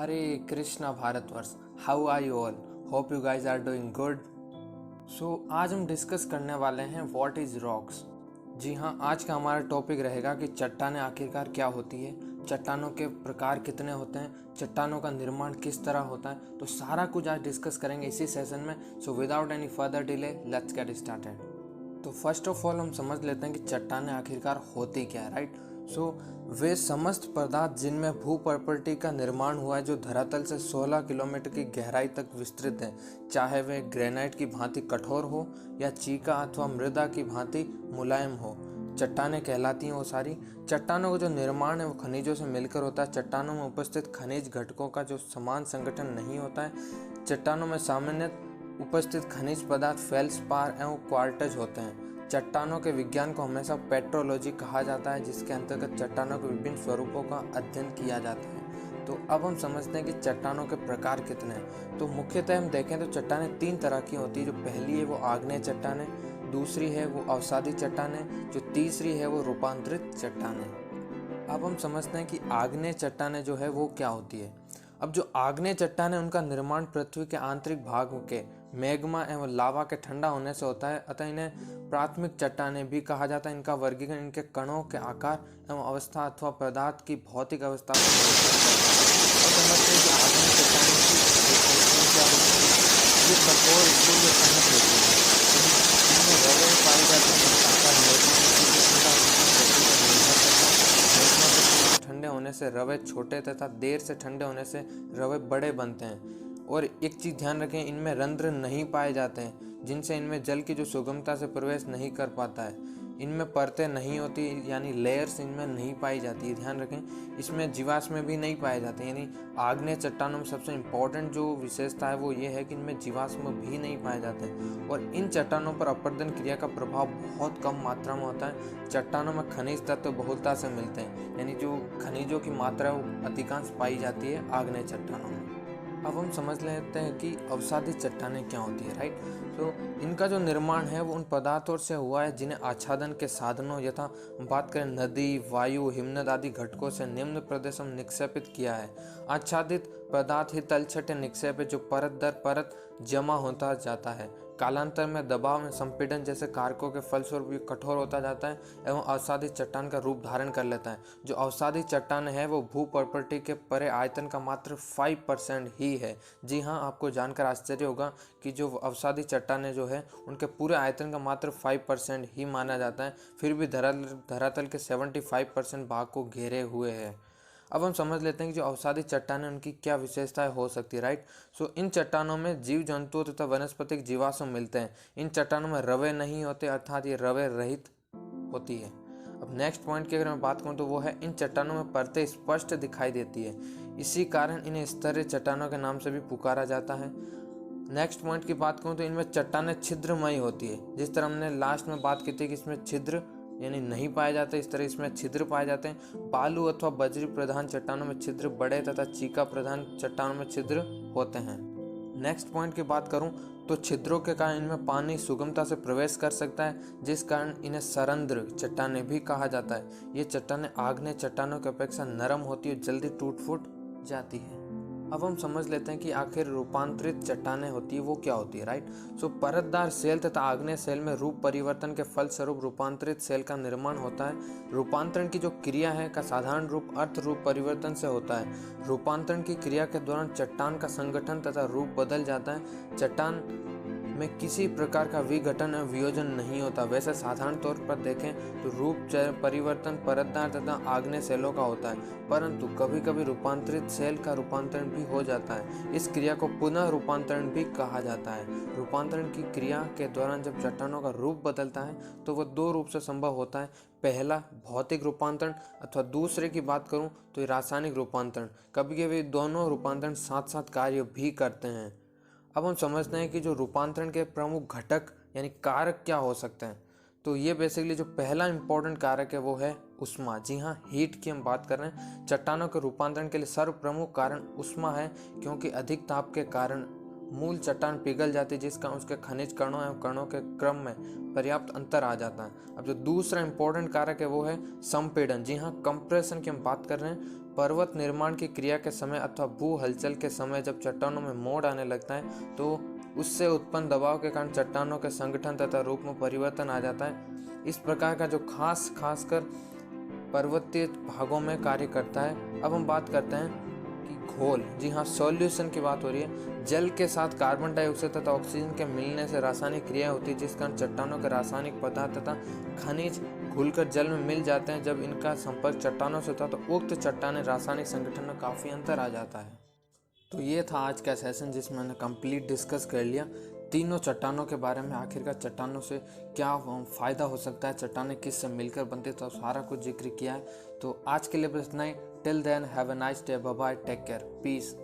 Hare Krishna Bharatvarsh, how are you all? Hope you guys are doing good. आज हम discuss करने वाले हैं व्हाट इज़ रॉक्स। जी हाँ, आज का हमारा टॉपिक रहेगा कि चट्टानें आखिरकार क्या होती है, चट्टानों के प्रकार कितने होते हैं, चट्टानों का निर्माण किस तरह होता है। तो सारा कुछ आज डिस्कस करेंगे इसी सेशन में। So without any further delay let's get started. तो फर्स्ट ऑफ ऑल हम समझ लेते हैं कि चट्टानें आखिरकार होती क्या है, राइट। वे समस्त पदार्थ जिनमें भू प्रॉपर्टी का निर्माण हुआ है जो धरातल से 16 किलोमीटर की गहराई तक विस्तृत है, चाहे वे ग्रेनाइट की भांति कठोर हो या चीका अथवा मृदा की भांति मुलायम हो, चट्टानें कहलाती हैं। वो सारी चट्टानों का जो निर्माण है वो खनिजों से मिलकर होता है। चट्टानों में उपस्थित खनिज घटकों का जो समान संगठन नहीं होता है। चट्टानों में सामान्यतः उपस्थित खनिज पदार्थ फेल्सपार एवं क्वार्टज होते हैं। चट्टानों के विज्ञान को हमेशा पेट्रोलॉजी कहा जाता है, जिसके अंतर्गत चट्टानों के विभिन्न स्वरूपों का अध्ययन किया जाता है। तो अब हम समझते हैं कि चट्टानों के प्रकार कितने हैं। तो मुख्यतः हम देखें तो चट्टानें 3 तरह की होती है। जो पहली है वो आग्नेय चट्टानें, दूसरी है वो अवसादी चट्टानें, जो तीसरी है वो रूपांतरित चट्टानें। अब हम समझते हैं कि आग्नेय चट्टानें जो है वो क्या होती है। अब जो आग्नेय चट्टानें उनका निर्माण पृथ्वी के आंतरिक भाग के मैग्मा एवं लावा के ठंडा होने से होता है, अतः इन्हें प्राथमिक चट्टानें भी कहा जाता है। इनका वर्गीकरण इनके कणों के आकार एवं अवस्था अथवा पदार्थ की भौतिक अवस्था पर निर्भर करता है। और समझते हैं कि आग्नेय चट्टानों की विशेषताएं क्या होती है। ये कठोर इसलिए होती है, इनमें रवे पाए जाते हैं जिनका आकार मैग्मा ठंडे होने से रवे छोटे तथा देर से ठंडे होने से रवे बड़े बनते हैं। और एक चीज़ ध्यान रखें, इनमें रंध्र नहीं पाए जाते हैं, जिनसे इनमें जल की जो सुगमता से प्रवेश नहीं कर पाता है। इनमें परतें नहीं होती, यानी लेयर्स इनमें नहीं पाई जाती है। ध्यान रखें, इसमें जीवाश्म भी नहीं पाए जाते। यानी आग्नेय चट्टानों में सबसे इम्पोर्टेंट जो विशेषता है वो ये है कि इनमें जीवाश्म भी नहीं पाए जाते हैं। और इन चट्टानों पर अपरदन क्रिया का प्रभाव बहुत कम मात्रा में होता है। चट्टानों में खनिज तत्व बहुलता से मिलते हैं, यानी जो खनिजों की मात्रा है वो अधिकांश पाई जाती है आग्नेय चट्टानों में। अब हम समझ लेते हैं कि अवसादी चट्टानें क्या होती है, राइट। इनका जो निर्माण है वो उन पदार्थों से हुआ है जिन्हें आच्छादन के साधनों यथा बात करें नदी, वायु, हिमनद आदि घटकों से निम्न प्रदेशों में निक्षेपित किया है। आच्छादित पदार्थ ही तलछटे निक्षेप है जो परत दर परत जमा होता जाता है। कालांतर में दबाव में संपीड़न जैसे कारकों के फलस्वरूप कठोर होता जाता है एवं अवसादी चट्टान का रूप धारण कर लेता है। जो अवसादी चट्टान है वो भू प्रॉपर्टी के परे आयतन का मात्र 5% ही है। जी हाँ, आपको जानकर आश्चर्य होगा कि जो अवसादी चट्टानें जो है उनके पूरे आयतन का मात्र 5% ही माना जाता है, फिर भी धरातल के 75% भाग को घेरे हुए है। अब हम समझ लेते हैं कि जो अवसादी चट्टानें उनकी क्या विशेषताएं हो सकती है, राइट। इन चट्टानों में जीव जंतुओं तथा वनस्पतिक जीवाश्म मिलते हैं। इन चट्टानों में रवे नहीं होते, अर्थात ये रवे रहित होती है। अब नेक्स्ट पॉइंट की अगर मैं बात करूं तो वो है इन चट्टानों में परतें स्पष्ट दिखाई देती है। इसी कारण इन्हें स्तरीय चट्टानों के नाम से भी पुकारा जाता है। नेक्स्ट पॉइंट की बात करूं तो इनमें चट्टानें छिद्रमयी होती है। जिस तरह हमने लास्ट में बात की थी कि इसमें छिद्र यानी नहीं पाए जाते, इस तरह इसमें छिद्र पाए जाते हैं। बालू अथवा बजरी प्रधान चट्टानों में छिद्र बड़े तथा चीका प्रधान चट्टानों में छिद्र होते हैं। नेक्स्ट पॉइंट की बात करूं तो छिद्रों के कारण इनमें पानी सुगमता से प्रवेश कर सकता है, जिस कारण इन्हें सरंध्र चट्टानें भी कहा जाता है। ये चट्टानें आग्नेय चट्टानों की अपेक्षा नरम होती है, जल्दी टूट फूट जाती है। अब हम समझ लेते हैं कि आखिर रूपांतरित चट्टानें होती है वो क्या होती है, राइट। परतदार सेल तथा आग्नेय सेल में रूप परिवर्तन के फलस्वरूप रूपांतरित सेल का निर्माण होता है। रूपांतरण की जो क्रिया है का साधारण रूप अर्थ रूप परिवर्तन से होता है। रूपांतरण की क्रिया के दौरान चट्टान का संगठन तथा रूप बदल जाता है। चट्टान में किसी प्रकार का विघटन और वियोजन नहीं होता। वैसे साधारण तौर पर देखें तो रूप परिवर्तन परतदार तथा आग्नेय सेलों का होता है, परंतु कभी कभी रूपांतरित सेल का रूपांतरण भी हो जाता है। इस क्रिया को पुनः रूपांतरण भी कहा जाता है। रूपांतरण की क्रिया के दौरान जब चट्टानों का रूप बदलता है तो वह 2 रूप से संभव होता है। पहला भौतिक रूपांतरण अथवा दूसरे की बात करूं तो रासायनिक रूपांतरण। कभी कभी दोनों रूपांतरण साथ साथ कार्य भी करते हैं। अब हम समझते हैं कि जो रूपांतरण के प्रमुख घटक यानी कारक क्या हो सकते हैं। तो ये बेसिकली जो पहला इंपॉर्टेंट कारक है वो है उष्मा। जी हाँ, हीट की हम बात कर रहे हैं। चट्टानों के रूपांतरण के लिए सर्व प्रमुख कारण उष्मा है, क्योंकि अधिक ताप के कारण मूल चट्टान पिघल जाती है, जिसका उसके खनिज कणों एवं कणों के क्रम में पर्याप्त अंतर आ जाता है। अब जो दूसरा इंपॉर्टेंट कारक है वो है संपीड़न। जी हाँ, कंप्रेशन की हम बात कर रहे हैं। पर्वत निर्माण की क्रिया के समय अथवा भू हलचल के समय जब चट्टानों में मोड़ आने लगता है तो उससे उत्पन्न दबाव के कारण चट्टानों के संगठन तथा रूप में परिवर्तन आ जाता है। इस प्रकार का जो खासकर पर्वतीय भागों में कार्य करता है। अब हम बात करते हैं कि घोल। जी हाँ, सॉल्यूशन की बात हो रही है। जल के साथ कार्बन डाइऑक्साइड तथा ऑक्सीजन के मिलने से रासायनिक क्रिया होती है, जिस कारण चट्टानों के रासायनिक पदार्थ तथा खनिज घुलकर जल में मिल जाते हैं। जब इनका संपर्क चट्टानों से होता है तो उक्त चट्टाने रासायनिक संगठन में काफ़ी अंतर आ जाता है। तो ये था आज का सेशन जिसमें मैंने कंप्लीट डिस्कस कर लिया तीनों चट्टानों के बारे में। आखिरकार चट्टानों से क्या फ़ायदा हो सकता है, चट्टानें किससे मिलकर बनती, तो सारा कुछ जिक्र किया है। तो आज के लिए बस इतना ही। Till then have a nice day, bye bye, take care, piece.